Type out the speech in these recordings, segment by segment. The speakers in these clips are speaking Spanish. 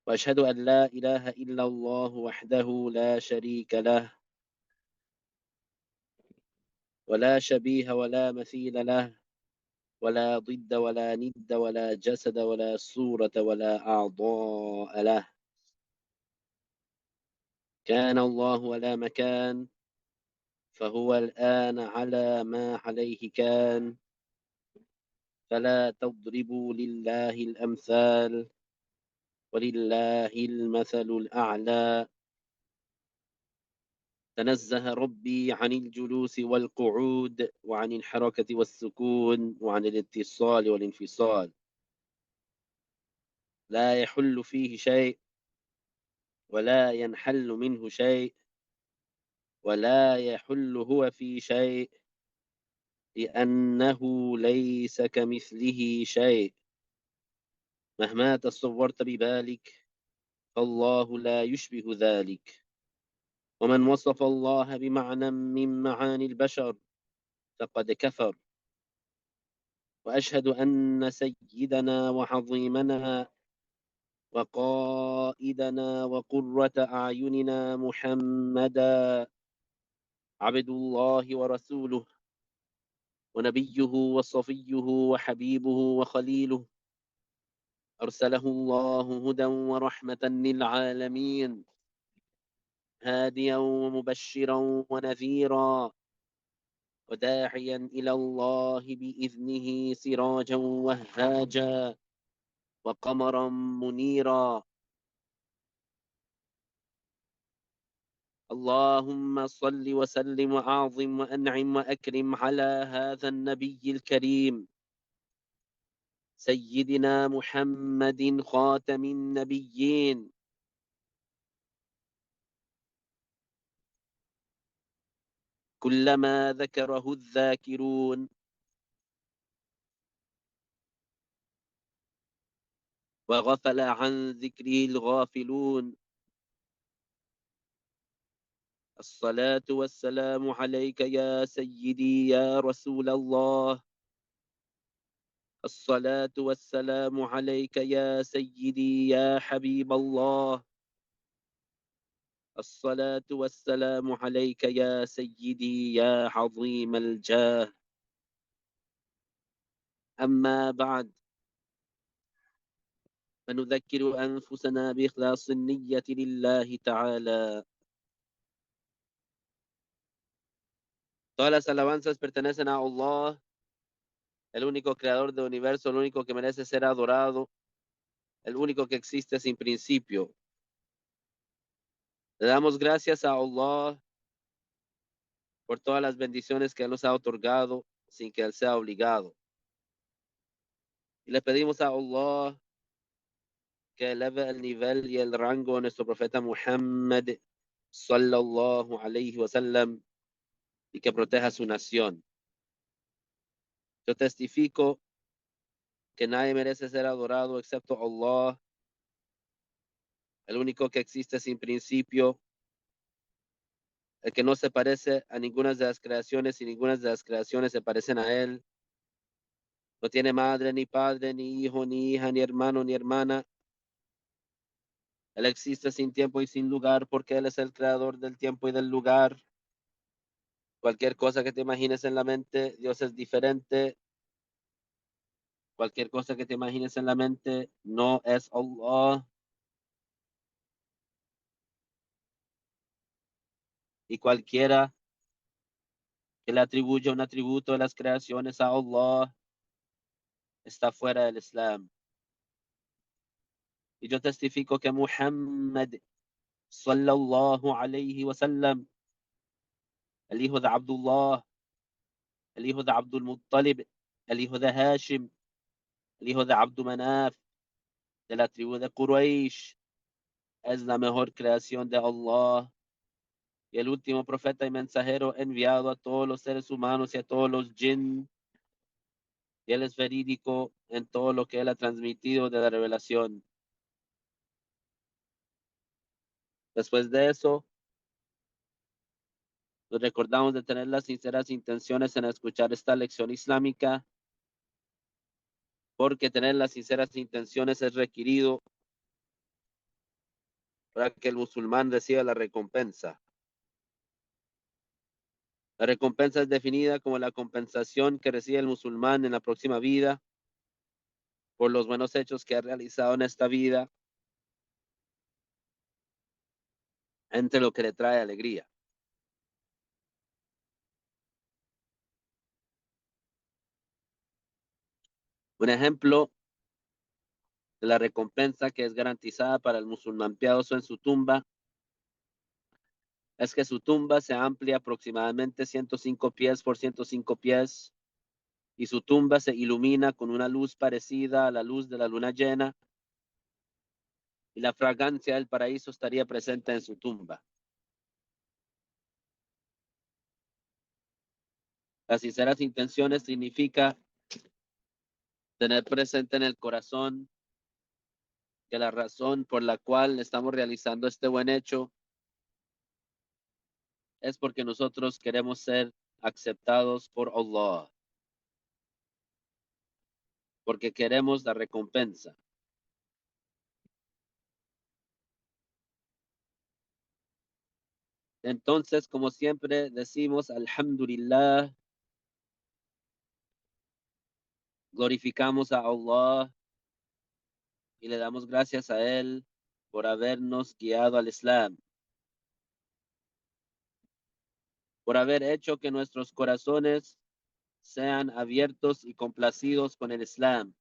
وأشهد أن لا إله إلا الله وحده لا شريك له ولا شبيه ولا مثيل له ولا ضد ولا ند ولا جسد ولا صورة ولا أعضاء له. كان الله ولا مكان، فهو الآن على ما عليه كان. فلا تضربوا لله الأمثال، ولله المثل الأعلى. تنزه ربي عن الجلوس والقعود، وعن الحركة والسكون، وعن الاتصال والانفصال. لا يحل فيه شيء، ولا ينحل منه شيء، ولا يحل هو في شيء، لأنه ليس كمثله شيء. مهما تصورت ببالك، فالله لا يشبه ذلك. ومن وصف الله بمعنى من معاني البشر فقد كفر. وأشهد أن سيدنا وعظيمنا وقائدنا وقرة أعيننا محمدا عبد الله ورسوله ونبيه وصفيه وحبيبه وخليله، أرسله الله هدى ورحمة للعالمين، هاديا ومبشرا ونذيرا، وداعيا إلى الله بإذنه سراجا وهاجا وقمرا منيرا. اللهم صل وسلم وأعظم وأنعم وأكرم على هذا النبي الكريم سيدنا محمد خاتم النبيين. كلما ذكره الذاكرون وغفل عن ذكره الغافلون. الصلاة والسلام عليك يا سيدي يا رسول الله. الصلاة والسلام عليك يا سيدي يا حبيب الله. الصلاة والسلام عليك يا سيدي يا عظيم الجاه. أما بعد، فنذكر أنفسنا بإخلاص النية لله تعالى. Todas las alabanzas pertenecen a Allah, el único creador del universo, el único que merece ser adorado, el único que existe sin principio. Le damos gracias a Allah por todas las bendiciones que Él nos ha otorgado sin que Él sea obligado. Y le pedimos a Allah que eleve el nivel y el rango de nuestro profeta Muhammad sallallahu alayhi wa sallam y que proteja su nación. Yo testifico que nadie merece ser adorado excepto Allah, el único que existe sin principio, el que no se parece a ninguna de las creaciones y ninguna de las creaciones se parecen a Él. No tiene madre, ni padre, ni hijo, ni hija, ni hermano, ni hermana. Él existe sin tiempo y sin lugar porque Él es el creador del tiempo y del lugar. Cualquier cosa que te imagines en la mente, Dios es diferente. Cualquier cosa que te imagines en la mente no es Allah. Y cualquiera que le atribuya un atributo de las creaciones a Allah está fuera del Islam. Y yo testifico que Muhammad sallallahu alayhi wa sallam, el hijo de Abdullah, el hijo de Abdul Muttalib, el hijo de Hashim, el hijo de Abdul Manaf, de la tribu de Quraysh, es la mejor creación de Allah y el último profeta y mensajero enviado a todos los seres humanos y a todos los jinn. Y Él es verídico en todo lo que Él ha transmitido de la revelación. Después de eso, nos recordamos de tener las sinceras intenciones en escuchar esta lección islámica, porque tener las sinceras intenciones es requerido para que el musulmán reciba la recompensa. La recompensa es definida como la compensación que recibe el musulmán en la próxima vida por los buenos hechos que ha realizado en esta vida, entre lo que le trae alegría. Un ejemplo de la recompensa que es garantizada para el musulmán piadoso en su tumba es que su tumba se amplia aproximadamente 105 pies por 105 pies y su tumba se ilumina con una luz parecida a la luz de la luna llena y la fragancia del paraíso estaría presente en su tumba. Las sinceras intenciones significa tener presente en el corazón que la razón por la cual estamos realizando este buen hecho es porque nosotros queremos ser aceptados por Allah, porque queremos la recompensa. Entonces, como siempre decimos, Alhamdulillah, glorificamos a Allah y le damos gracias a Él por habernos guiado al Islam, por haber hecho que nuestros corazones sean abiertos y complacidos con el Islam.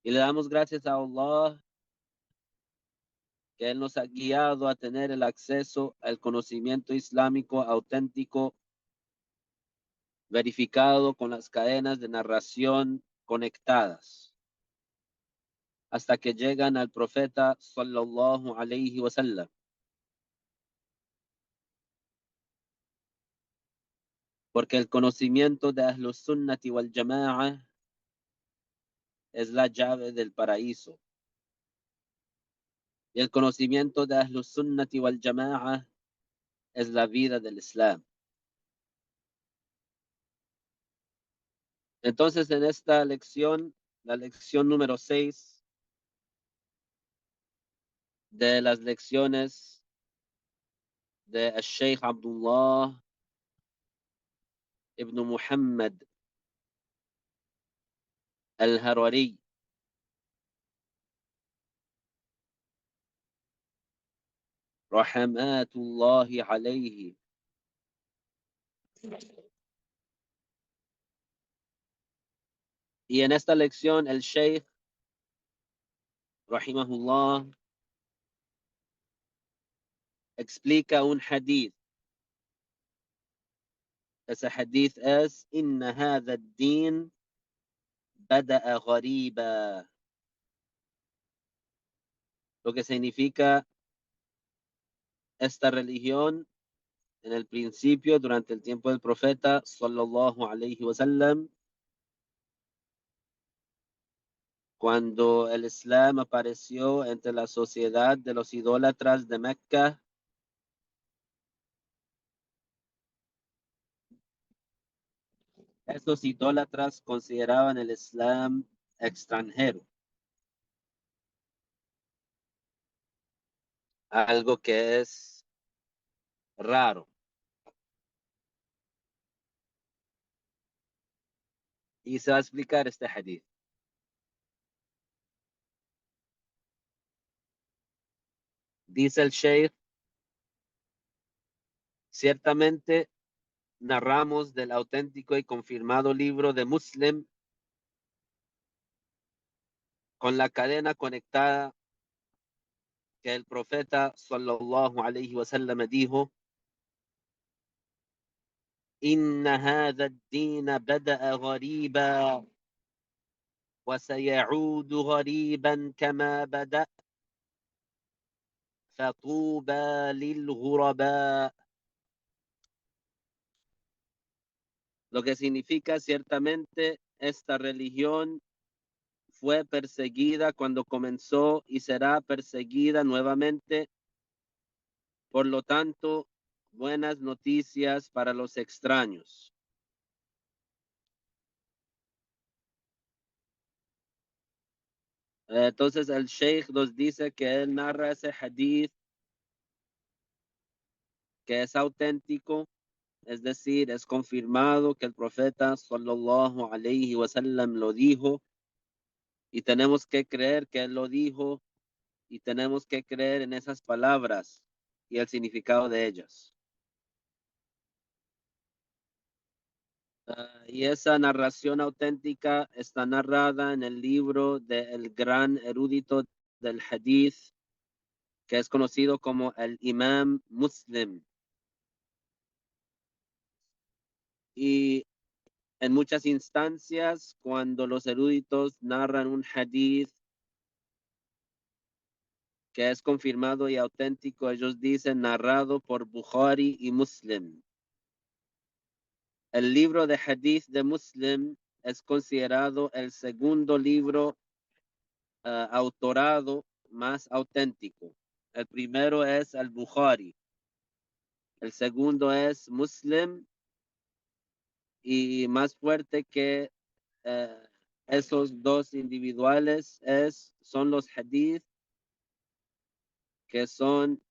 Y le damos gracias a Allah que Él nos ha guiado a tener el acceso al conocimiento islámico auténtico, verificado con las cadenas de narración conectadas, hasta que llegan al profeta sallallahu alayhi wa sallam. Porque el conocimiento de Ahlus Sunnati wal Jama'a es la llave del paraíso. Y el conocimiento de Ahlus Sunnati wal Jama'a es la vida del Islam. Entonces, en esta lección, la lección número 6 de las lecciones de Sheikh Abdullah ibn Muhammad al-Harwari, rahmatullahi alayhi. Y en esta lección, el Sheikh, rahimahullah, explica un hadith. Ese hadith es: Inna hadha ad-din bada'a ghariba. Lo que significa esta religión en el principio, durante el tiempo del profeta, sallallahu alayhi wa sallam, cuando el Islam apareció entre la sociedad de los idólatras de Mecca, estos idólatras consideraban el Islam extranjero, algo que es raro. Y se va a explicar este hadith. Dice el Sheikh: ciertamente narramos del auténtico y confirmado libro de Muslim con la cadena conectada que el profeta sallallahu alayhi wa sallam dijo: Inna hadha ad-din bada'a ghariba wa sayaudu ghariban kama bada' fatuba lil ghuraba. Lo que significa: ciertamente esta religión fue perseguida cuando comenzó y será perseguida nuevamente. Por lo tanto, buenas noticias para los extraños. Entonces el Sheikh nos dice que él narra ese hadith que es auténtico, es decir, es confirmado que el profeta sallallahu alayhi wa sallam lo dijo y tenemos que creer que él lo dijo y tenemos que creer en esas palabras y el significado de ellas. Y esa narración auténtica está narrada en el libro del gran erudito del hadith, que es conocido como el Imam Muslim. Y en muchas instancias, cuando los eruditos narran un hadith que es confirmado y auténtico, ellos dicen narrado por Bukhari y Muslim. El libro de hadith de Muslim es considerado el segundo libro autorado más auténtico. El primero es el Bukhari, el segundo es Muslim y más fuerte que eh, esos dos individuales son los hadith que son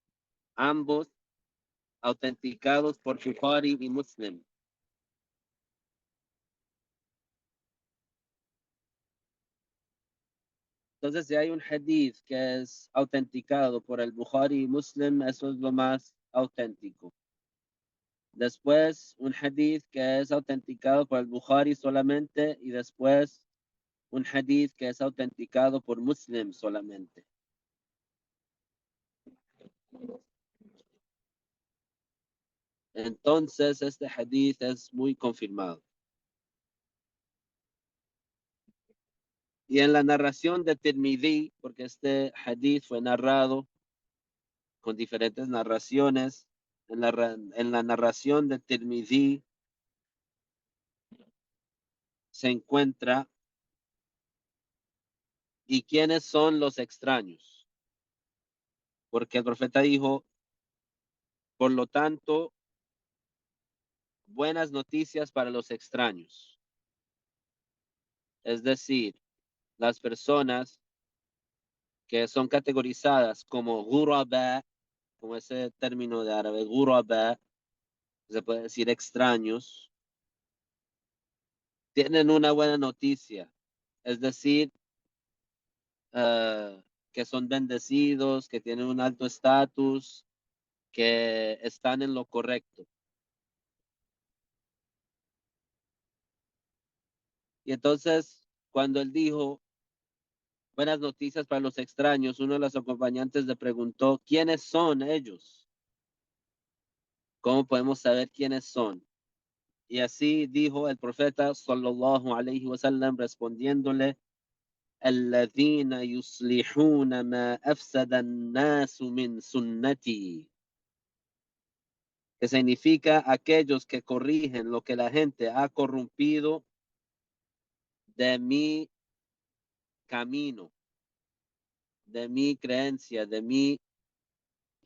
ambos autenticados por Bukhari y Muslim. Entonces, si hay un hadith que es autenticado por el Bukhari y Muslim, eso es lo más auténtico. Después, un hadith que es autenticado por el Bukhari solamente y después un hadith que es autenticado por Muslim solamente. Entonces, este hadith es muy confirmado. Y en la narración de Tirmidhi, porque este hadith fue narrado con diferentes narraciones, en la narración de Tirmidhi se encuentra, ¿y quiénes son los extraños? Porque el profeta dijo, por lo tanto, buenas noticias para los extraños. Es decir, las personas que son categorizadas como ghuraba, como ese término de árabe, ghuraba, se puede decir extraños, tienen una buena noticia. Es decir, que son bendecidos, que tienen un alto estatus, que están en lo correcto. Y entonces, cuando él dijo buenas noticias para los extraños, uno de los acompañantes le preguntó, ¿quiénes son ellos? ¿Cómo podemos saber quiénes son? Y así dijo el profeta sallallahu alayhi wa sallam respondiéndole, الذين يصلحون ما أفسد الناس من سنتي, que significa aquellos que corrigen lo que la gente ha corrompido de mi camino, de mi creencia, de mi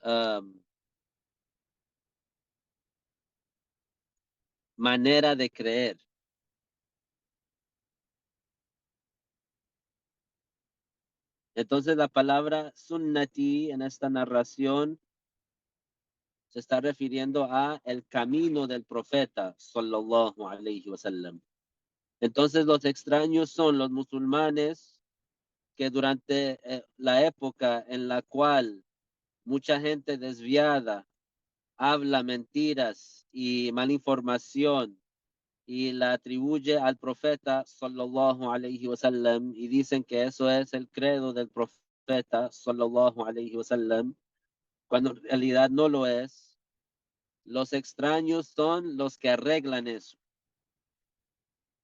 um, manera de creer. Entonces la palabra sunnati en esta narración se está refiriendo a el camino del profeta sallallahu alayhi wa sallam. Entonces los extraños son los musulmanes que durante la época en la cual mucha gente desviada habla mentiras y mala información y la atribuye al profeta sallallahu alayhi wa sallam y dicen que eso es el credo del profeta sallallahu alayhi wa sallam, cuando en realidad no lo es. Los extraños son los que arreglan eso.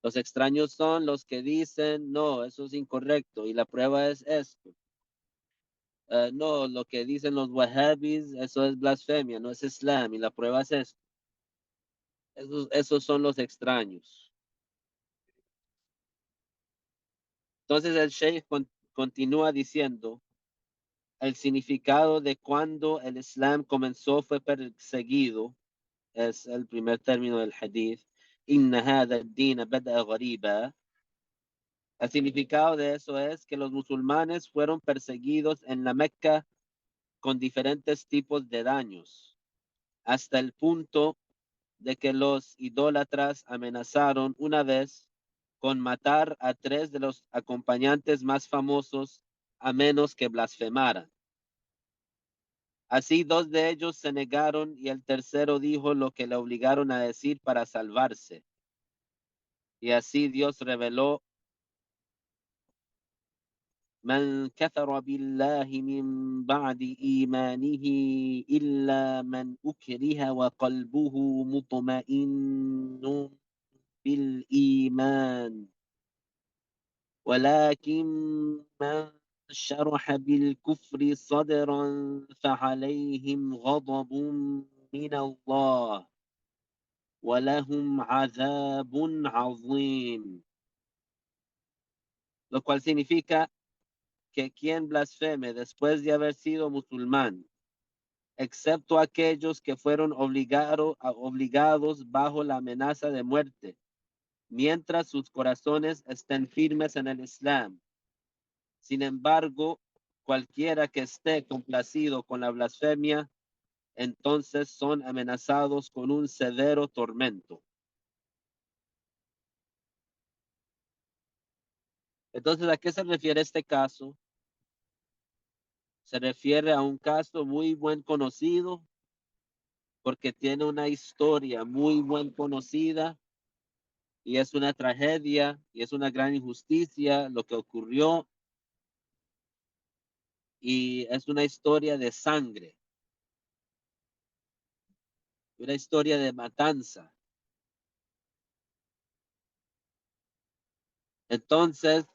Los extraños son los que dicen, no, eso es incorrecto y la prueba es esto. No, lo que dicen los wahhabis, eso es blasfemia, no es islam y la prueba es esto. Esos son los extraños. Entonces el sheikh continúa diciendo, el significado de cuando el islam comenzó fue perseguido, es el primer término del hadith. Inna hada ad-din bada'a ghariba. El significado de eso es que los musulmanes fueron perseguidos en la Meca con diferentes tipos de daños, hasta el punto de que los idólatras amenazaron una vez con matar a 3 de los acompañantes más famosos a menos que blasfemaran. Así 2 de ellos se negaron y el tercero dijo lo que le obligaron a decir para salvarse. Y así Dios reveló: من كفر بالله من بعد إيمانه إلا من أكره وقلبه مطمئن بالإيمان ولكن من شرح بالكفر صدرا فعليهم غضب من الله ولهم عذاب عظيم. Lo cual significa que quien blasfeme después de haber sido musulmán, excepto aquellos que fueron obligados bajo la amenaza de muerte, mientras sus corazones estén firmes en el Islam. Sin embargo, cualquiera que esté complacido con la blasfemia, entonces son amenazados con un severo tormento. Entonces, ¿a qué se refiere este caso? Se refiere a un caso muy buen conocido porque tiene una historia muy buen conocida y es una tragedia y es una gran injusticia lo que ocurrió y es una historia de sangre, una historia de matanza. Entonces,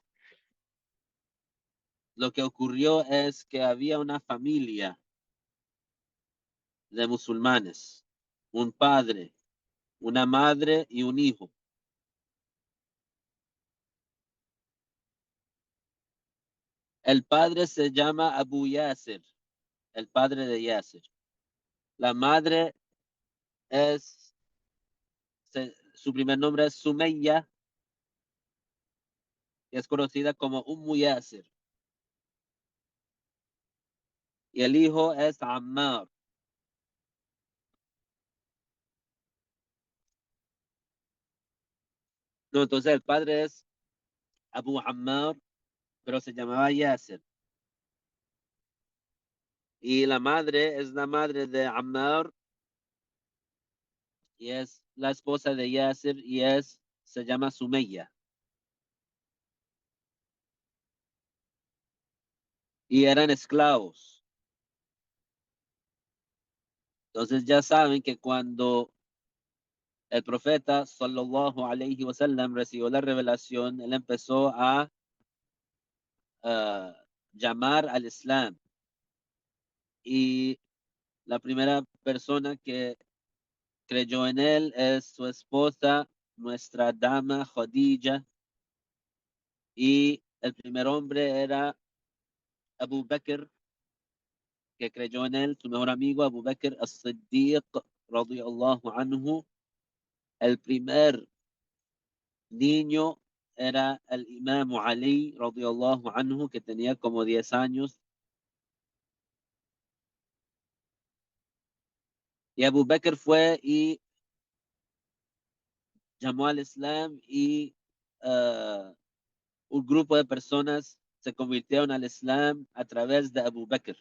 lo que ocurrió es que había una familia de musulmanes, un padre, una madre y un hijo. El padre se llama Abu Yasser, el padre de Yasser. La madre es, su primer nombre es Sumayya y es conocida como Yasser. Y el hijo es Ammar. No, entonces el padre es Abu Ammar, pero se llamaba Yasser. Y la madre es la madre de Ammar y es la esposa de Yasser y se llama Sumayya. Y eran esclavos. Entonces ya saben que cuando el profeta sallallahu alayhi wasallam recibió la revelación, él empezó a llamar al Islam. Y la primera persona que creyó en él es su esposa, nuestra dama Khadija, y el primer hombre era Abu Bakr, que creyó en él, su mejor amigo Abu Bakr as-Siddiq, radiyallahu anhu. El primer niño era el Imam Ali, radiyallahu anhu, que tenía como 10 años. Y Abu Bakr fue y llamó al Islam y un grupo de personas se convirtieron al Islam a través de Abu Bakr.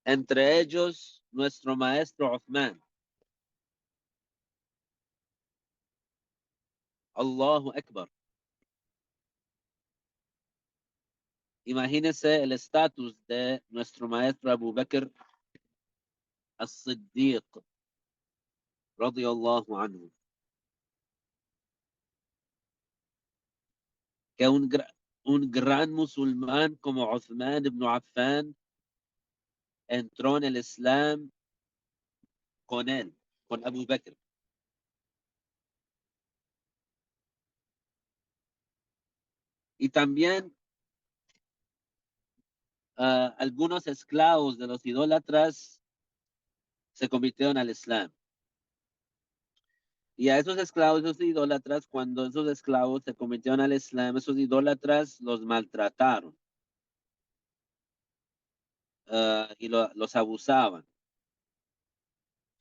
Entre ellos, nuestro maestro Uthman. Allahu Akbar. Imagínense el estatus de nuestro maestro Abu Bakr as-Siddiq, radiyallahu anhu. Que un gran musulmán como Uthman ibn Affan entró en el Islam con él, con Abu Bakr. Y también algunos esclavos de los idólatras se convirtieron al Islam. Y a esos esclavos, esos idólatras, cuando esos esclavos se convirtieron al Islam, esos idólatras los maltrataron y los abusaban.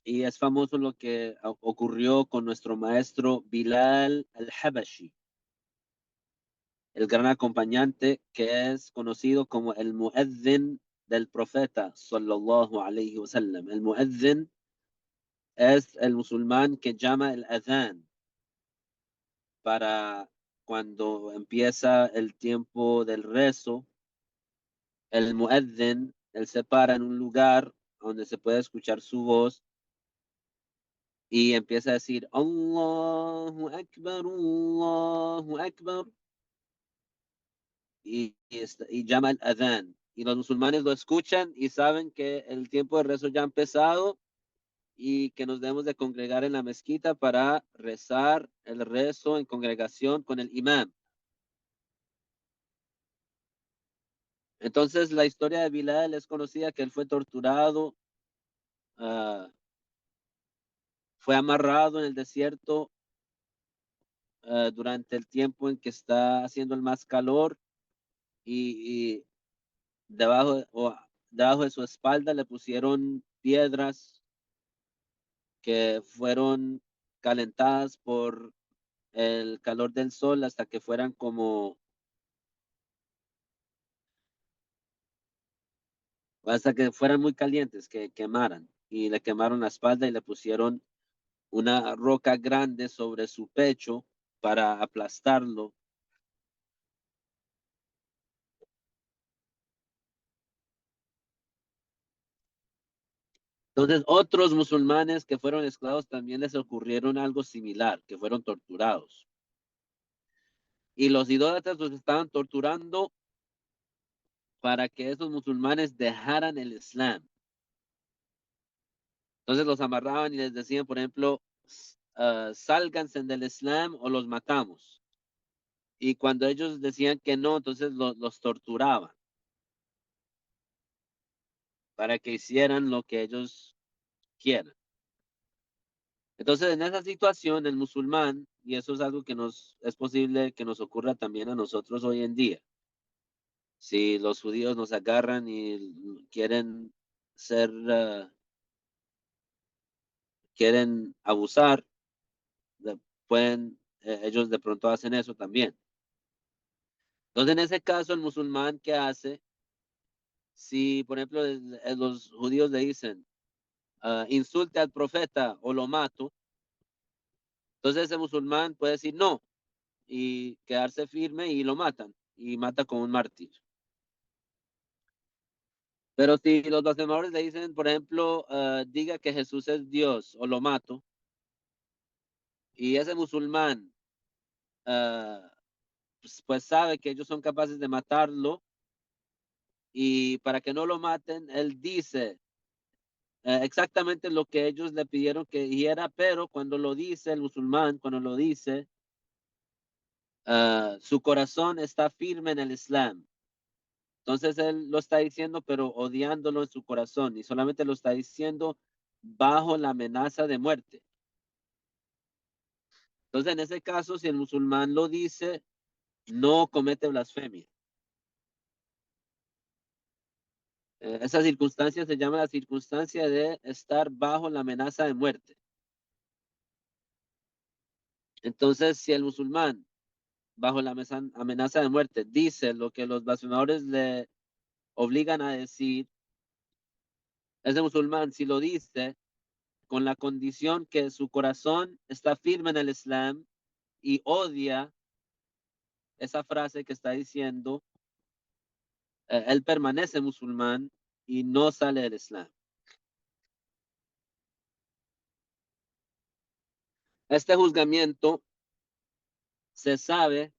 Y es famoso lo que ocurrió con nuestro maestro Bilal al-Habashi, el gran acompañante que es conocido como el muezzin del profeta, sallallahu alayhi wa sallam. El muezzin es el musulmán que llama el adhan para cuando empieza el tiempo del rezo. El muezzin, él se para en un lugar donde se puede escuchar su voz y empieza a decir Allahu Akbar, y llama el adán. Y los musulmanes lo escuchan y saben que el tiempo de rezo ya ha empezado y que nos debemos de congregar en la mezquita para rezar el rezo en congregación con el imán. Entonces la historia de Bilal es conocida, que él fue torturado, uh, fue amarrado en el desierto durante el tiempo en que está haciendo el más calor y debajo, debajo de su espalda le pusieron piedras que fueron calentadas por el calor del sol hasta que fueran como, hasta que fueran muy calientes, que quemaran. Y le quemaron la espalda y le pusieron una roca grande sobre su pecho para aplastarlo. Entonces, otros musulmanes que fueron esclavos también les ocurrieron algo similar, que fueron torturados. Y los idólatras los estaban torturando para que esos musulmanes dejaran el Islam. Entonces los amarraban y les decían, por ejemplo, sálganse del Islam o los matamos. Y cuando ellos decían que no, entonces los torturaban para que hicieran lo que ellos quieran. Entonces, en esa situación, el musulmán, y eso es algo que es posible que nos ocurra también a nosotros hoy en día, si los judíos nos agarran y quieren abusar, pueden, ellos de pronto hacen eso también. Entonces, en ese caso, el musulmán, ¿qué hace? Si, por ejemplo, los judíos le dicen, insulte al profeta o lo mato, entonces ese musulmán puede decir no y quedarse firme y lo matan y mata como un mártir. Pero si los blasfemadores le dicen, por ejemplo, diga que Jesús es Dios o lo mato, y ese musulmán pues sabe que ellos son capaces de matarlo, y para que no lo maten, él dice exactamente lo que ellos le pidieron que dijera, pero cuando lo dice el musulmán, cuando lo dice, su corazón está firme en el Islam. Entonces él lo está diciendo, pero odiándolo en su corazón, y solamente lo está diciendo bajo la amenaza de muerte. Entonces, en ese caso, si el musulmán lo dice, no comete blasfemia. Esa circunstancia se llama la circunstancia de estar bajo la amenaza de muerte. Entonces, si el musulmán, bajo la amenaza de muerte, dice lo que los blasfemadores le obligan a decir, ese musulmán, si lo dice con la condición que su corazón está firme en el Islam y odia esa frase que está diciendo, él permanece musulmán y no sale del Islam. Este juzgamiento se sabe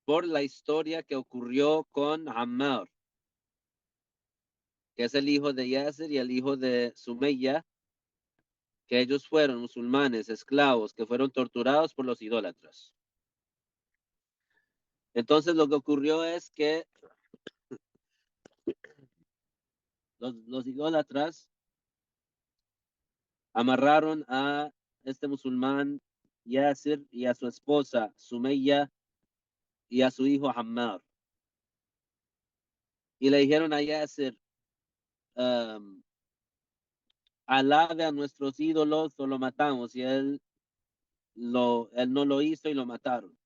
por la historia que ocurrió con Ammar, que es el hijo de Yasser y el hijo de Sumayya, que ellos fueron musulmanes, esclavos, que fueron torturados por los idólatras. Entonces lo que ocurrió es que los idólatras amarraron a este musulmán Yasir y a su esposa Sumayya y a su hijo Ammar. Y le dijeron a Yasir, alabe a nuestros ídolos o lo matamos. Y él no lo hizo y lo mataron.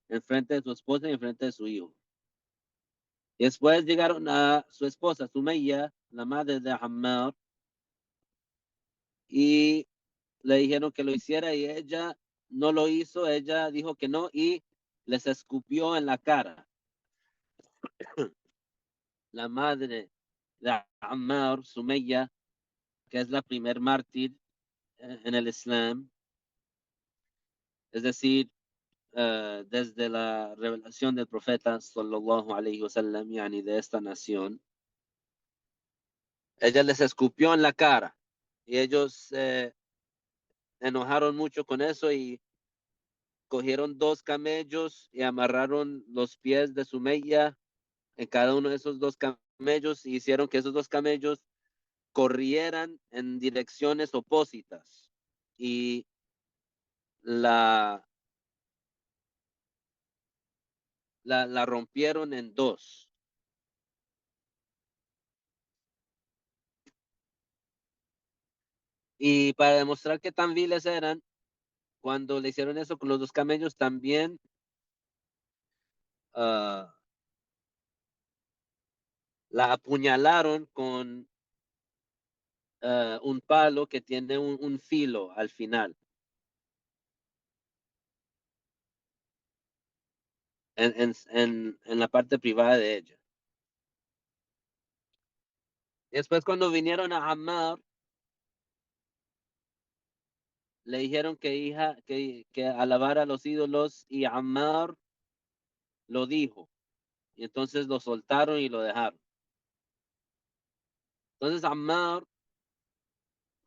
En frente de su esposa y en frente de su hijo. Y después llegaron a su esposa Sumayya, la madre de Ammar, y le dijeron que lo hiciera y ella no lo hizo, ella dijo que no y les escupió en la cara. La madre de Ammar, Sumayya, que es la primer mártir en el Islam, es decir, desde la revelación del profeta sallallahu alaihi wasallam, yani de esta nación, ella les escupió en la cara y ellos se enojaron mucho con eso y cogieron 2 camellos y amarraron los pies de Sumayya en cada uno de esos 2 camellos y hicieron que esos 2 camellos corrieran en direcciones opuestas y la, la rompieron en 2. Y para demostrar que tan viles eran, cuando le hicieron eso con los 2 camellos, también uh, la apuñalaron con un palo que tiene un filo al final, en la parte privada de ella. Después, cuando vinieron a Ammar, le dijeron que alabara a los ídolos y Ammar lo dijo. Y entonces lo soltaron y lo dejaron. Entonces Ammar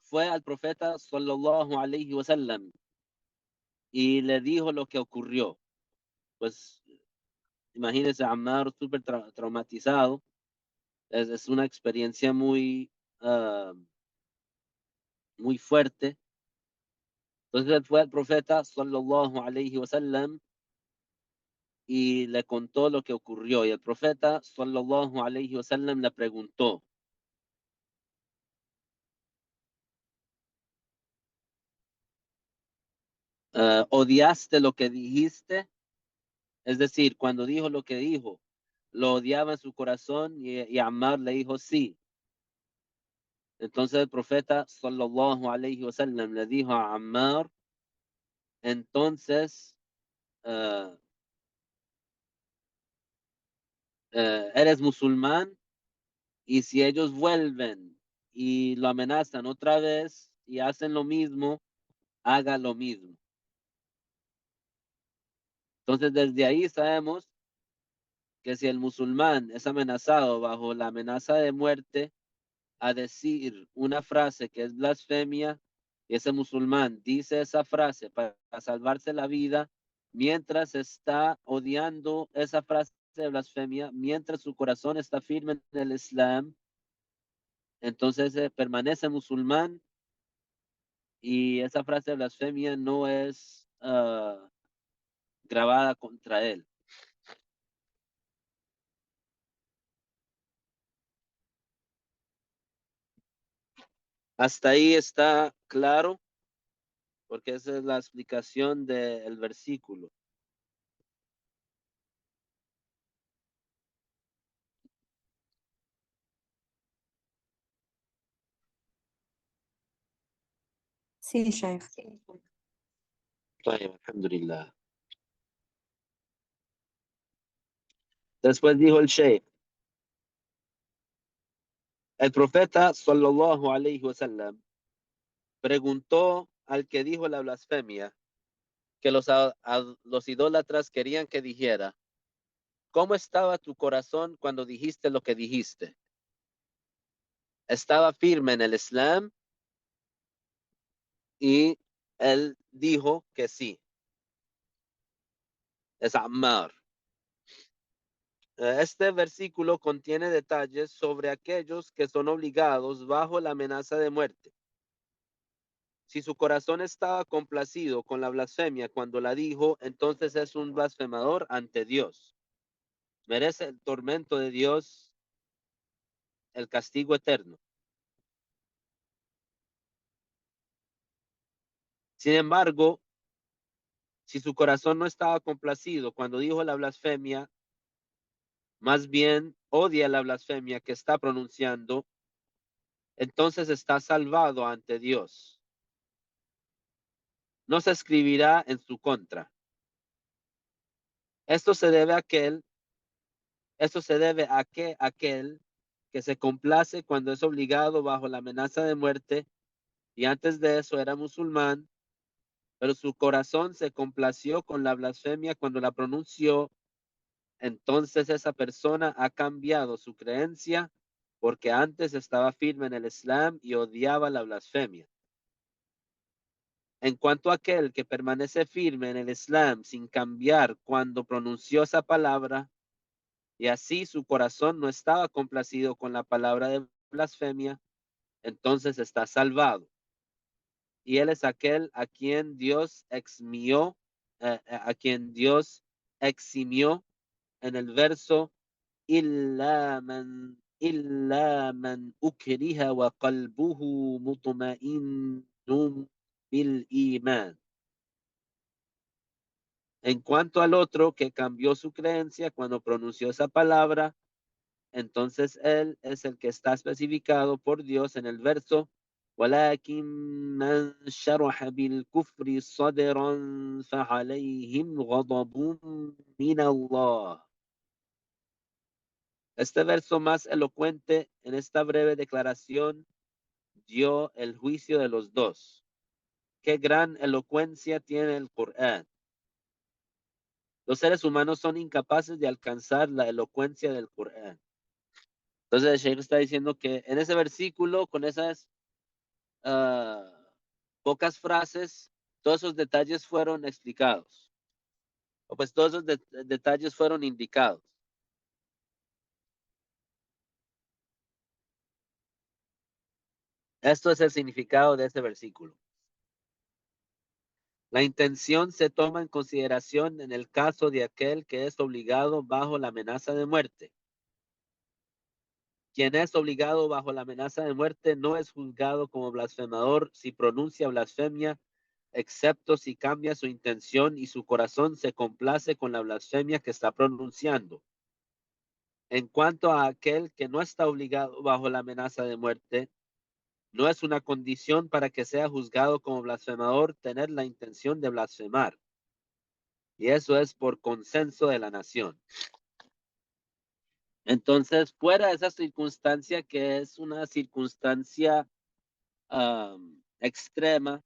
fue al profeta sallallahu alaihi wasallam y le dijo lo que ocurrió. Pues imagínense, Ammar súper traumatizado. Es una experiencia muy fuerte. Entonces él fue al profeta sallallahu alaihi wasallam y le contó lo que ocurrió. Y el profeta sallallahu alaihi wasallam le preguntó, ¿odiaste lo que dijiste? Es decir, cuando dijo lo que dijo, lo odiaba en su corazón y Ammar le dijo sí. Entonces el profeta sallallahu alaihi wasallam le dijo a Ammar, entonces eres musulmán y si ellos vuelven y lo amenazan otra vez y hacen lo mismo, haga lo mismo. Entonces desde ahí sabemos que si el musulmán es amenazado bajo la amenaza de muerte a decir una frase que es blasfemia, y ese musulmán dice esa frase para salvarse la vida, mientras está odiando esa frase de blasfemia, mientras su corazón está firme en el Islam, entonces permanece musulmán y esa frase de blasfemia no es grabada contra él. Hasta ahí está claro, porque esa es la explicación del versículo. Sí, Sheikh. طيب, alhamdulillah. Después dijo el sheikh, el profeta sallallahu alaihi wasallam preguntó al que dijo la blasfemia que los idólatras querían que dijera, ¿cómo estaba tu corazón cuando dijiste lo que dijiste? ¿Estaba firme en el Islam? Y él dijo que sí. Es Ammar. Este versículo contiene detalles sobre aquellos que son obligados bajo la amenaza de muerte. Si su corazón estaba complacido con la blasfemia cuando la dijo, entonces es un blasfemador ante Dios. Merece el tormento de Dios, el castigo eterno. Sin embargo, si su corazón no estaba complacido cuando dijo la blasfemia, más bien odia la blasfemia que está pronunciando, entonces está salvado ante Dios. No se escribirá en su contra. Esto se debe a que aquel que se complace cuando es obligado bajo la amenaza de muerte y antes de eso era musulmán, pero su corazón se complació con la blasfemia cuando la pronunció, entonces esa persona ha cambiado su creencia porque antes estaba firme en el Islam y odiaba la blasfemia. En cuanto a aquel que permanece firme en el Islam sin cambiar cuando pronunció esa palabra, y así su corazón no estaba complacido con la palabra de blasfemia, entonces está salvado. Y él es aquel a quien Dios a quien Dios eximió en el verso إلا من أكره وقلبه مطمئن بالإيمان. En cuanto al otro que cambió su creencia cuando pronunció esa palabra, entonces él es el que está especificado por Dios en el verso ولكن من شرح بالكفر صدرا فعليهم غضب من الله. Este verso más elocuente en esta breve declaración dio el juicio de los dos. Qué gran elocuencia tiene el Corán. Los seres humanos son incapaces de alcanzar la elocuencia del Corán. Entonces el Sheikh está diciendo que en ese versículo, con esas uh, pocas frases, todos esos detalles fueron explicados. O pues todos esos detalles fueron indicados. Esto es el significado de este versículo. La intención se toma en consideración en el caso de aquel que es obligado bajo la amenaza de muerte. Quien es obligado bajo la amenaza de muerte no es juzgado como blasfemador si pronuncia blasfemia, excepto si cambia su intención y su corazón se complace con la blasfemia que está pronunciando. En cuanto a aquel que no está obligado bajo la amenaza de muerte, no es una condición para que sea juzgado como blasfemador tener la intención de blasfemar. Y eso es por consenso de la nación. Entonces, fuera de esa circunstancia que es una circunstancia extrema,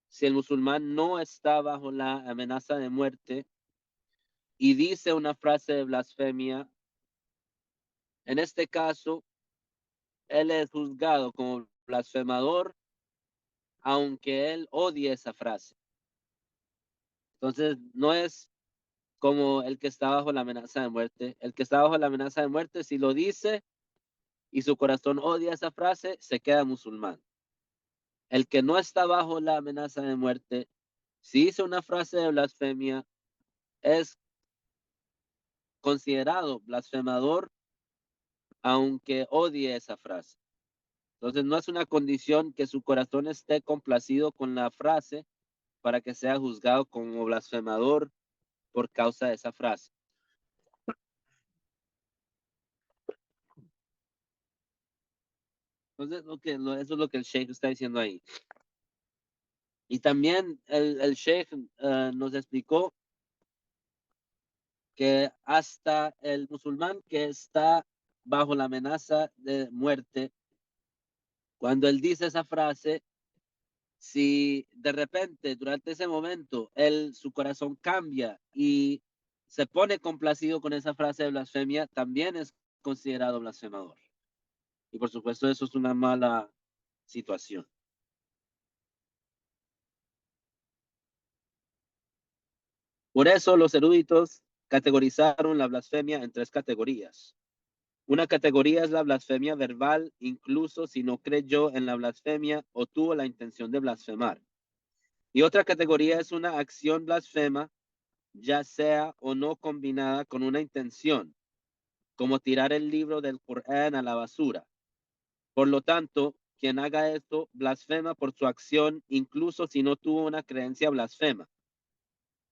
si el musulmán no está bajo la amenaza de muerte y dice una frase de blasfemia, en este caso, él es juzgado como blasfemador, aunque él odie esa frase. Entonces, no es como el que está bajo la amenaza de muerte. El que está bajo la amenaza de muerte, si lo dice y su corazón odia esa frase, se queda musulmán. El que no está bajo la amenaza de muerte, si dice una frase de blasfemia, es considerado blasfemador, aunque odie esa frase. Entonces no es una condición que su corazón esté complacido con la frase para que sea juzgado como blasfemador por causa de esa frase. Entonces eso es lo que el Sheikh está diciendo ahí. Y también el Sheikh nos explicó que hasta el musulmán que está bajo la amenaza de muerte, cuando él dice esa frase, si de repente durante ese momento su corazón cambia y se pone complacido con esa frase de blasfemia, también es considerado blasfemador. Y por supuesto eso es una mala situación. Por eso los eruditos categorizaron la blasfemia en tres categorías. Una categoría es la blasfemia verbal, incluso si no creyó en la blasfemia o tuvo la intención de blasfemar. Y otra categoría es una acción blasfema, ya sea o no combinada con una intención, como tirar el libro del Corán a la basura. Por lo tanto, quien haga esto blasfema por su acción, incluso si no tuvo una creencia blasfema.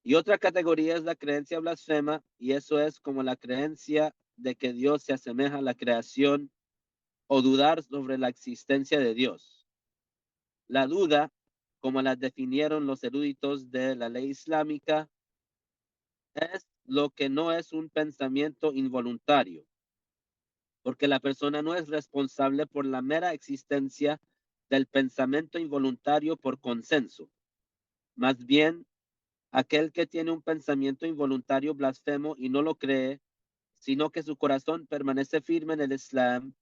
Y otra categoría es la creencia blasfema, y eso es como la creencia de que Dios se asemeja a la creación o dudar sobre la existencia de Dios. La duda, como la definieron los eruditos de la ley islámica, es lo que no es un pensamiento involuntario, porque la persona no es responsable por la mera existencia del pensamiento involuntario por consenso. Más bien, aquel que tiene un pensamiento involuntario blasfemo y no lo cree, sino que su corazón permanece firme en el Islam,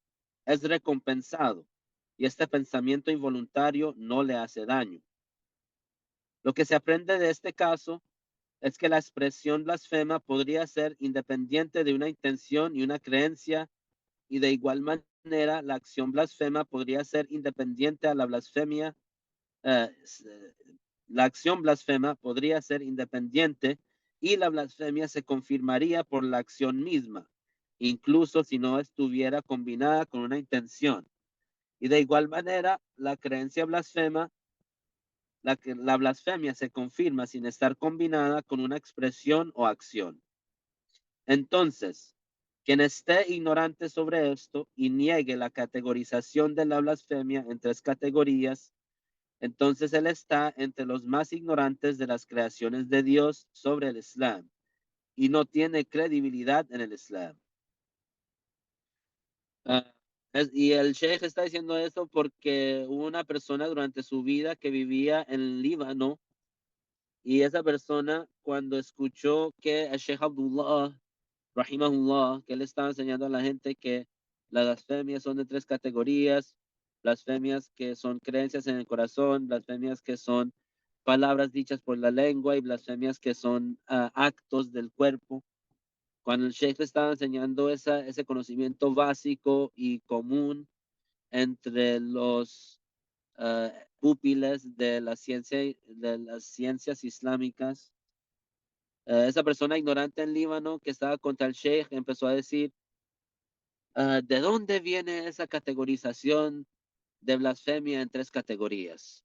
es recompensado, y este pensamiento involuntario no le hace daño. Lo que se aprende de este caso es que la expresión blasfema podría ser independiente de una intención y una creencia, y de igual manera la acción blasfema podría ser independiente a la blasfemia. eh, la acción blasfema podría ser independiente y la blasfemia se confirmaría por la acción misma, incluso si no estuviera combinada con una intención. Y de igual manera, la creencia blasfema, la blasfemia se confirma sin estar combinada con una expresión o acción. Entonces, quien esté ignorante sobre esto y niegue la categorización de la blasfemia en tres categorías, entonces él está entre los más ignorantes de las creaciones de Dios sobre el Islam y no tiene credibilidad en el Islam. Ah, y el Sheikh está diciendo eso porque hubo una persona durante su vida que vivía en Líbano, y esa persona, cuando escuchó que el Sheikh Abdullah, rahimahullah, que él estaba enseñando a la gente que las blasfemias son de tres categorías: blasfemias que son creencias en el corazón, blasfemias que son palabras dichas por la lengua, y blasfemias que son actos del cuerpo. Cuando el Sheikh le estaba enseñando ese conocimiento básico y común entre los pupiles de las ciencias islámicas, esa persona ignorante en Líbano que estaba contra el Sheikh empezó a decir: ¿de dónde viene esa categorización de blasfemia en tres categorías?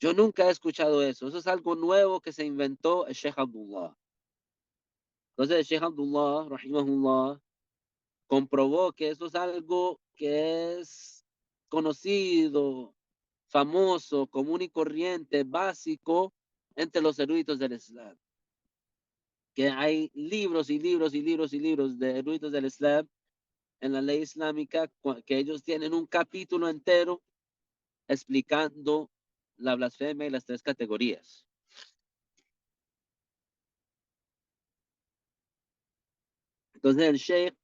Yo nunca he escuchado eso. Eso es algo nuevo que se inventó el Sheikh Abdullah. Entonces el Sheikh Abdullah, rahimahullah, comprobó que eso es algo que es conocido, famoso, común y corriente, básico entre los eruditos del Islam. Que hay libros y libros y libros y libros de eruditos del Islam en la ley islámica, que ellos tienen un capítulo entero explicando la blasfemia y las tres categorías. Entonces el Sheikh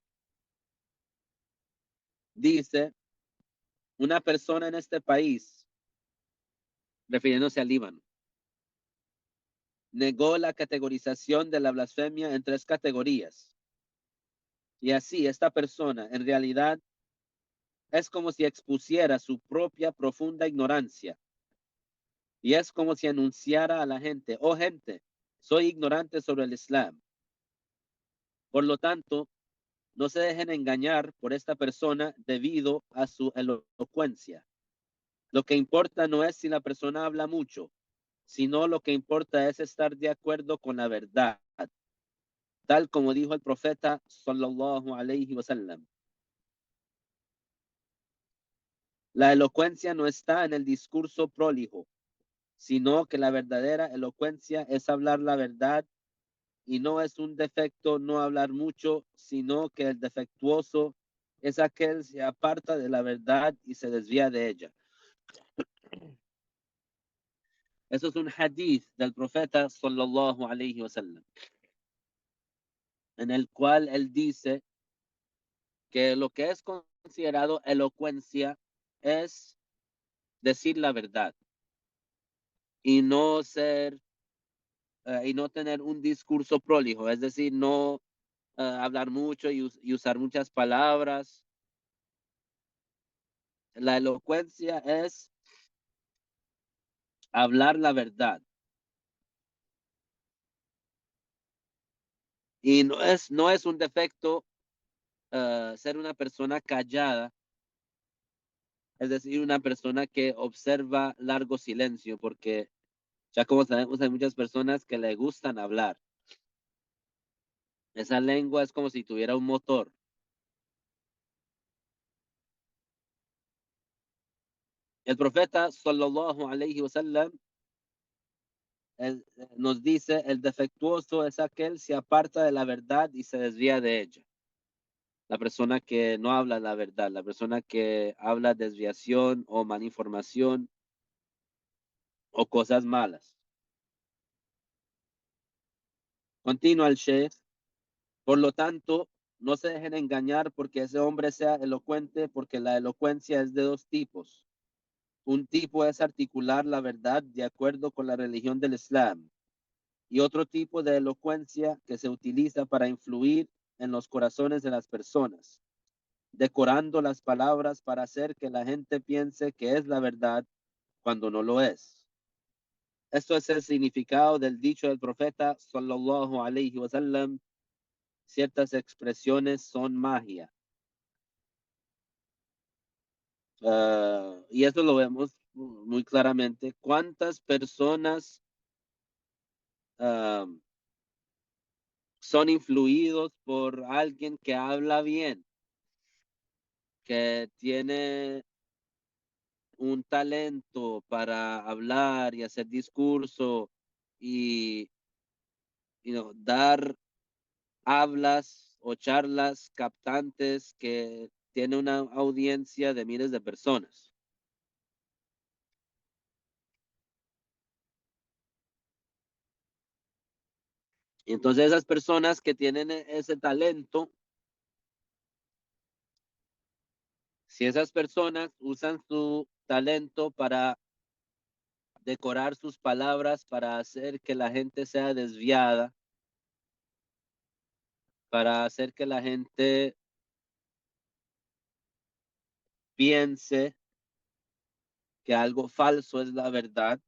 dice: una persona en este país, refiriéndose al Líbano, negó la categorización de la blasfemia en tres categorías. Y así esta persona en realidad es como si expusiera su propia profunda ignorancia. Y es como si anunciara a la gente: oh gente, soy ignorante sobre el Islam. Por lo tanto, no se dejen engañar por esta persona debido a su elocuencia. Lo que importa no es si la persona habla mucho, sino lo que importa es estar de acuerdo con la verdad, tal como dijo el profeta sallallahu alayhi wa sallam. La elocuencia no está en el discurso prolijo, sino que la verdadera elocuencia es hablar la verdad, y no es un defecto no hablar mucho, sino que el defectuoso es aquel que se aparta de la verdad y se desvía de ella. Eso es un hadith del profeta sallallahu alayhi wa sallam, en el cual él dice que lo que es considerado elocuencia es decir la verdad y no ser y no tener un discurso prolijo, es decir, no hablar mucho y usar muchas palabras, la elocuencia es hablar la verdad. Y no es un defecto ser una persona callada, es decir, una persona que observa largo silencio, porque ya como sabemos, hay muchas personas que le gustan hablar. Esa lengua es como si tuviera un motor. El profeta, sallallahu alayhi wa sallam, nos dice, el defectuoso es aquel se aparta de la verdad y se desvía de ella. La persona que no habla la verdad, la persona que habla desviación o malinformación o cosas malas. Continúa el Sheikh. Por lo tanto, no se dejen engañar porque ese hombre sea elocuente, porque la elocuencia es de dos tipos. Un tipo es articular la verdad de acuerdo con la religión del Islam y otro tipo de elocuencia que se utiliza para influir en los corazones de las personas, decorando las palabras para hacer que la gente piense que es la verdad cuando no lo es. Esto es el significado del dicho del profeta sallallahu alayhi wa sallam. Ciertas expresiones son magia. Y eso lo vemos muy claramente. ¿Cuántas personas uh, son influidos por alguien que habla bien, que tiene un talento para hablar y hacer discurso y dar hablas o charlas captantes que tiene una audiencia de miles de personas? Y entonces esas personas que tienen ese talento, si esas personas usan su talento para decorar sus palabras, para hacer que la gente sea desviada, para hacer que la gente piense que algo falso es la verdad,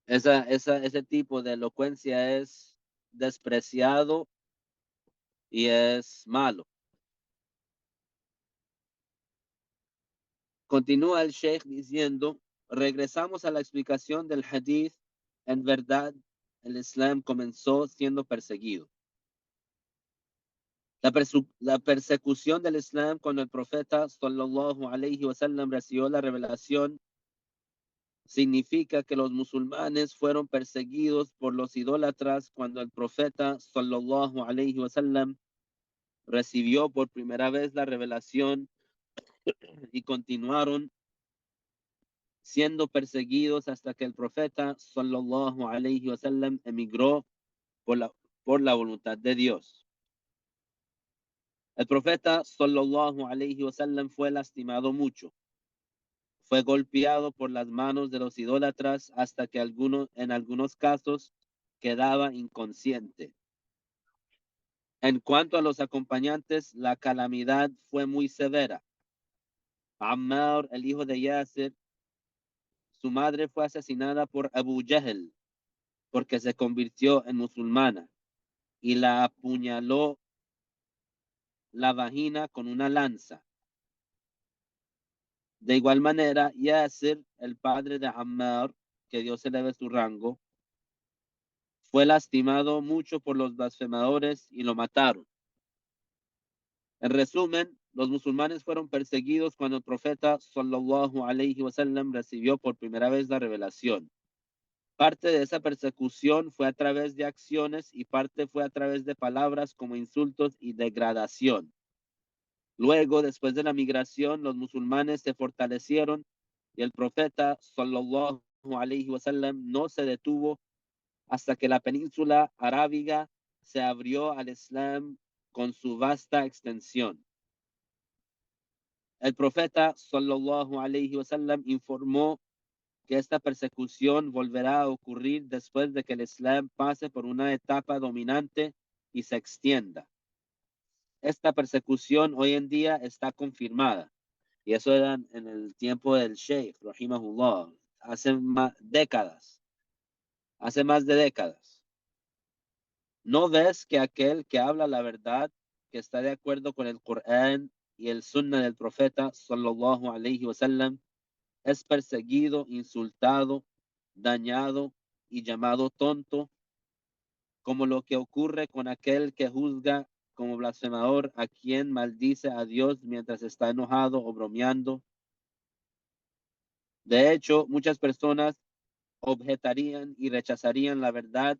ese tipo de elocuencia es despreciado y es malo. Continúa el Sheikh diciendo, regresamos a la explicación del hadith. En verdad, el Islam comenzó siendo perseguido. La persecución del Islam cuando el profeta sallallahu alayhi wa sallam recibió la revelación significa que los musulmanes fueron perseguidos por los idólatras cuando el profeta sallallahu alayhi wa sallam recibió por primera vez la revelación y continuaron siendo perseguidos hasta que el profeta sallallahu alayhi wa sallam emigró por la voluntad de Dios. El profeta sallallahu alayhi wa sallam fue lastimado mucho. Fue golpeado por las manos de los idólatras hasta que en algunos casos quedaba inconsciente. En cuanto a los acompañantes, la calamidad fue muy severa. Ammar, el hijo de Yasir, su madre fue asesinada por Abu Jahl porque se convirtió en musulmana y la apuñaló la vagina con una lanza. De igual manera, Yasir, el padre de Ammar, que Dios eleve su rango, fue lastimado mucho por los blasfemadores y lo mataron. En resumen, los musulmanes fueron perseguidos cuando el profeta sallallahu alayhi wa sallam recibió por primera vez la revelación. Parte de esa persecución fue a través de acciones y parte fue a través de palabras como insultos y degradación. Luego, después de la migración, los musulmanes se fortalecieron y el profeta sallallahu alayhi wa sallam no se detuvo hasta que la península arábiga se abrió al Islam con su vasta extensión. El profeta sallallahu alayhi wa sallam informó que esta persecución volverá a ocurrir después de que el Islam pase por una etapa dominante y se extienda. esta persecución hoy en día está confirmada. Y eso era en el tiempo del Sheikh, rahimahullah, hace décadas, hace más de décadas. ¿No ves que aquel que habla la verdad, que está de acuerdo con el Corán y el Sunna del profeta, sallallahu alayhi wasallam, es perseguido, insultado, dañado y llamado tonto, como lo que ocurre con aquel que juzga como blasfemador a quien maldice a Dios mientras está enojado o bromeando? De hecho, muchas personas objetarían y rechazarían la verdad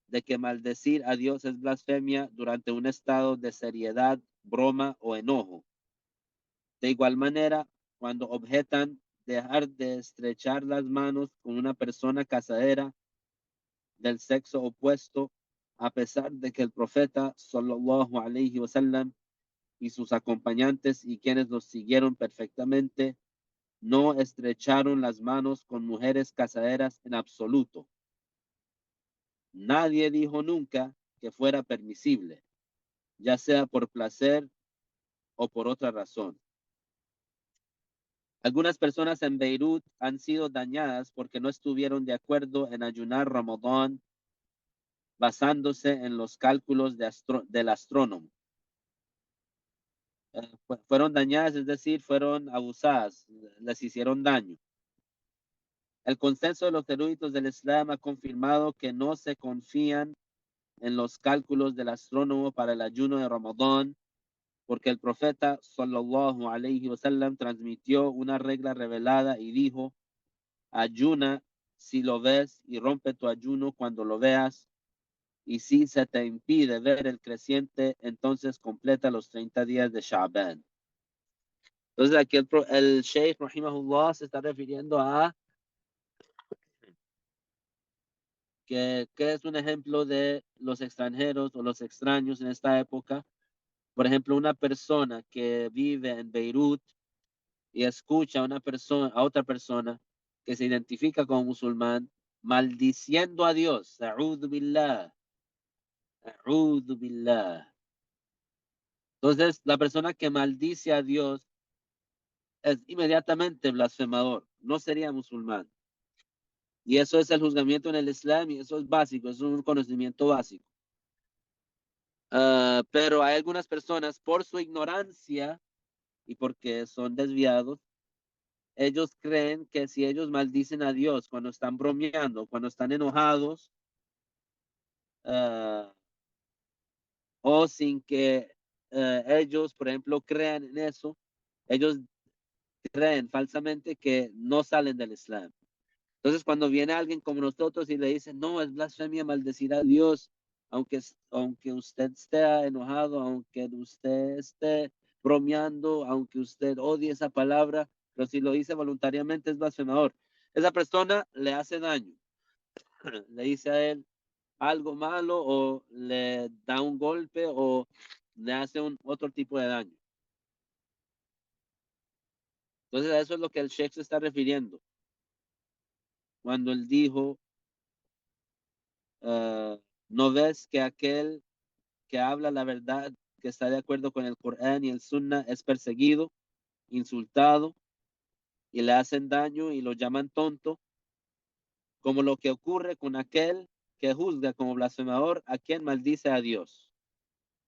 de que maldecir a Dios es blasfemia durante un estado de seriedad, broma o enojo. De igual manera, cuando objetan dejar de estrechar las manos con una persona casadera del sexo opuesto, a pesar de que el profeta sallallahu alayhi wasallam y sus acompañantes y quienes los siguieron perfectamente no estrecharon las manos con mujeres casaderas en absoluto. Nadie dijo nunca que fuera permisible, ya sea por placer o por otra razón. Algunas personas en Beirut han sido dañadas porque no estuvieron de acuerdo en ayunar Ramadán basándose en los cálculos del astrónomo. Fueron dañadas, es decir, fueron abusadas, les hicieron daño. El consenso de los eruditos del Islam ha confirmado que no se confían en los cálculos del astrónomo para el ayuno de Ramadán, porque el profeta sallallahu alayhi wasallam transmitió una regla revelada y dijo: ayuna si lo ves y rompe tu ayuno cuando lo veas, y si se te impide ver el creciente, entonces completa los 30 días de Sha'ban. Entonces aquí el Sheikh rahimahullah se está refiriendo a que es un ejemplo de los extranjeros o los extraños en esta época. Por ejemplo, una persona que vive en Beirut y escucha a otra persona que se identifica como musulmán maldiciendo a Dios. A'udhu billah. A'udhu billah. Entonces, la persona que maldice a Dios es inmediatamente blasfemador, no sería musulmán. Y eso es el juzgamiento en el Islam y eso es básico, es un conocimiento básico. Pero hay algunas personas por su ignorancia y porque son desviados, ellos creen que si ellos maldicen a Dios cuando están bromeando, cuando están enojados, uh, o sin que ellos, por ejemplo, crean en eso, ellos creen falsamente que no salen del Islam. Entonces, cuando viene alguien como nosotros y le dice, no, es blasfemia maldecir a Dios, aunque usted esté enojado, aunque usted esté bromeando, aunque usted odie esa palabra, pero si lo dice voluntariamente es blasfemador. Esa persona le hace daño, le dice a él algo malo o le da un golpe o le hace otro tipo de daño. Entonces, a eso es lo que el Sheikh se está refiriendo cuando él dijo, ¿no ves que aquel que habla la verdad, que está de acuerdo con el Corán y el Sunna, es perseguido, insultado y le hacen daño y lo llaman tonto, como lo que ocurre con aquel que juzga como blasfemador a quien maldice a Dios?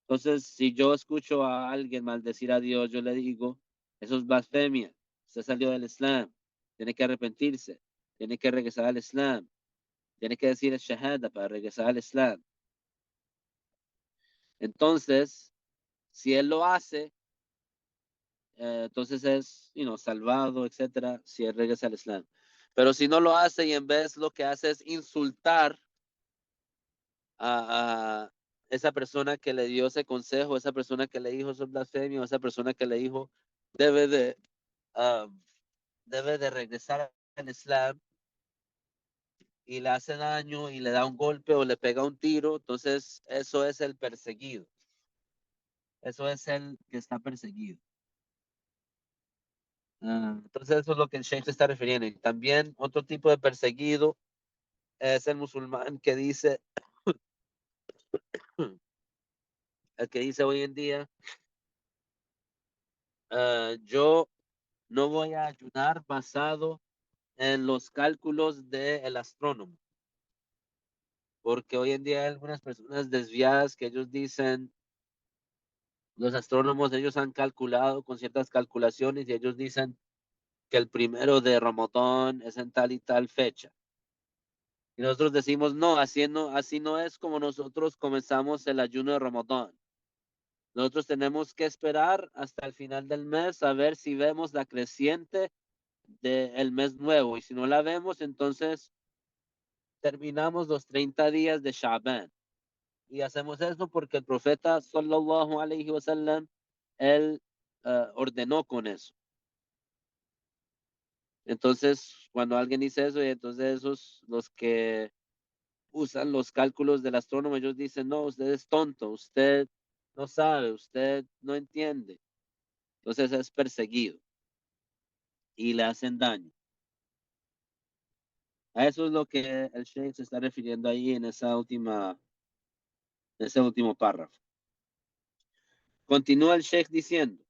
Entonces, si yo escucho a alguien maldecir a Dios, yo le digo, eso es blasfemia, usted salió del Islam, tiene que arrepentirse, tiene que regresar al Islam, tiene que decir el Shahada para regresar al Islam. Entonces, si él lo hace, entonces es, salvado, etcétera, si él regresa al Islam. Pero si no lo hace y en vez lo que hace es insultar a esa persona que le dio ese consejo, esa persona que le dijo eso es blasfemia, esa persona que le dijo debe de, uh, debe de regresar al Islam y le hace daño y le da un golpe o le pega un tiro, entonces eso es el perseguido. Eso es el que está perseguido. Entonces eso es lo que el Sheikh se está refiriendo. Y también otro tipo de perseguido es el musulmán que dice el que dice hoy en día, yo no voy a ayunar basado en los cálculos del astrónomo, porque hoy en día hay algunas personas desviadas que ellos dicen, los astrónomos, ellos han calculado con ciertas calculaciones y ellos dicen que el primero de Ramadán es en tal y tal fecha. Y nosotros decimos, no, así no es como nosotros comenzamos el ayuno de Ramadán. Nosotros tenemos que esperar hasta el final del mes a ver si vemos la creciente del mes nuevo. Y si no la vemos, entonces terminamos los 30 días de Sha'ban. Y hacemos eso porque el profeta sallallahu alaihi wasallam, él ordenó con eso. Entonces, cuando alguien dice eso, y entonces esos, los que usan los cálculos del astrónomo, ellos dicen, no, usted es tonto, usted no sabe, usted no entiende. Entonces es perseguido y le hacen daño. A eso es lo que el Sheikh se está refiriendo ahí en ese último párrafo. Continúa el Sheikh diciendo,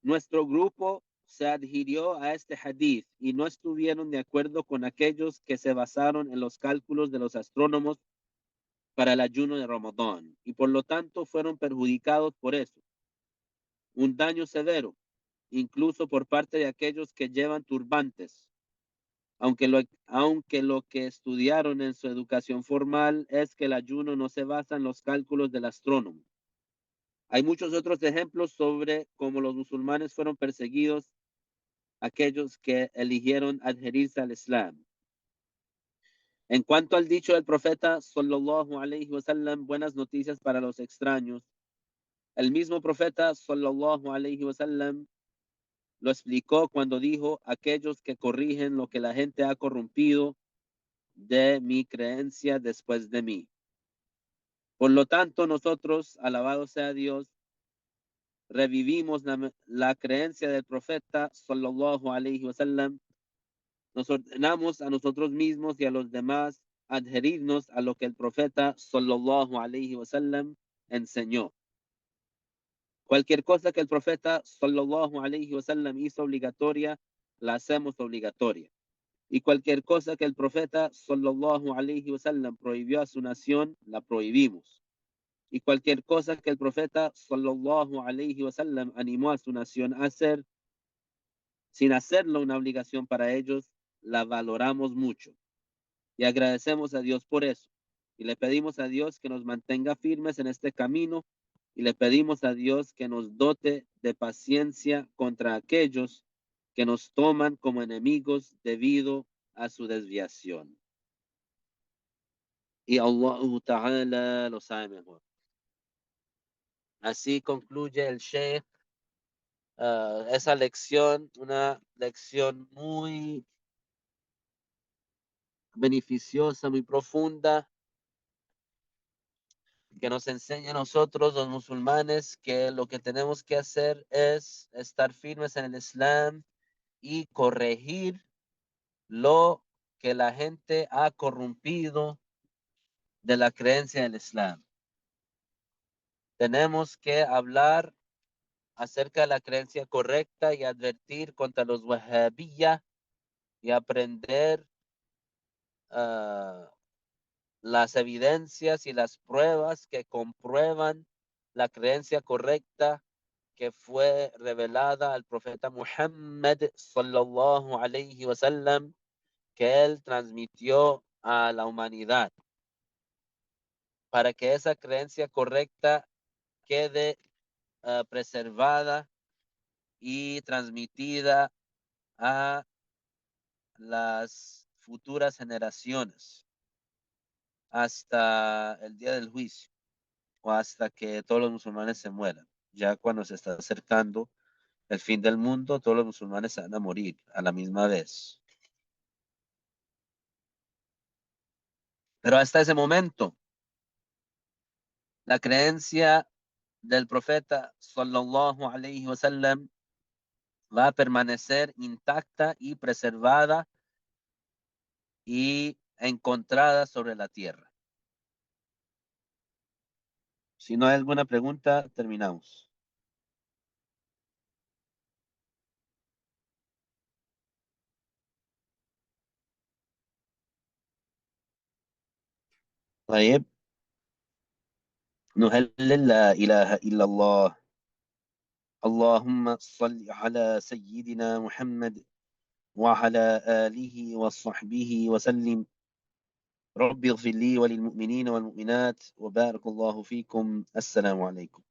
nuestro grupo se adhirió a este hadith y no estuvieron de acuerdo con aquellos que se basaron en los cálculos de los astrónomos para el ayuno de Ramadán y por lo tanto fueron perjudicados por eso. Un daño severo, incluso por parte de aquellos que llevan turbantes, aunque lo que estudiaron en su educación formal es que el ayuno no se basa en los cálculos del astrónomo. Hay muchos otros ejemplos sobre cómo los musulmanes fueron perseguidos, aquellos que eligieron adherirse al Islam. En cuanto al dicho del profeta, sallallahu alaihi wasallam, buenas noticias para los extraños, el mismo profeta, sallallahu alaihi wasallam, lo explicó cuando dijo, aquellos que corrigen lo que la gente ha corrompido de mi creencia después de mí. Por lo tanto, nosotros, alabado sea Dios, revivimos la creencia del profeta, sallallahu alaihi wasallam. Nos ordenamos a nosotros mismos y a los demás adherirnos a lo que el profeta, sallallahu alaihi wasallam, enseñó. Cualquier cosa que el profeta, sallallahu alaihi wasallam, hizo obligatoria, la hacemos obligatoria. Y cualquier cosa que el profeta, sallallahu alaihi wasallam, prohibió a su nación, la prohibimos. Y cualquier cosa que el profeta, sallallahu alaihi wasallam, animó a su nación a hacer, sin hacerlo una obligación para ellos, la valoramos mucho. Y agradecemos a Dios por eso. Y le pedimos a Dios que nos mantenga firmes en este camino y le pedimos a Dios que nos dote de paciencia contra aquellos que nos toman como enemigos debido a su desviación. Y Allah Ta'ala lo sabe mejor. Así concluye el Sheikh esa lección, una lección muy beneficiosa, muy profunda, que nos enseña a nosotros, los musulmanes, que lo que tenemos que hacer es estar firmes en el Islam y corregir lo que la gente ha corrompido de la creencia del Islam. Tenemos que hablar acerca de la creencia correcta y advertir contra los wahhabiyya y aprender las evidencias y las pruebas que comprueban la creencia correcta que fue revelada al profeta Muhammad sallallahu alayhi wasallam, que él transmitió a la humanidad, para que esa creencia correcta quede preservada y transmitida a las futuras generaciones hasta el día del juicio o hasta que todos los musulmanes se mueran. Ya cuando se está acercando el fin del mundo, todos los musulmanes se van a morir a la misma vez. Pero hasta ese momento, la creencia del profeta sallallahu alaihi wasallam va a permanecer intacta y preservada y encontrada sobre la tierra. Si no hay alguna pregunta, terminamos. طيب، نهلل لا إله إلا الله. اللهم صل على سيدنا محمد وعلى آله وصحبه وسلم. رب اغفر لي وللمؤمنين والمؤمنات وبارك الله فيكم. السلام عليكم.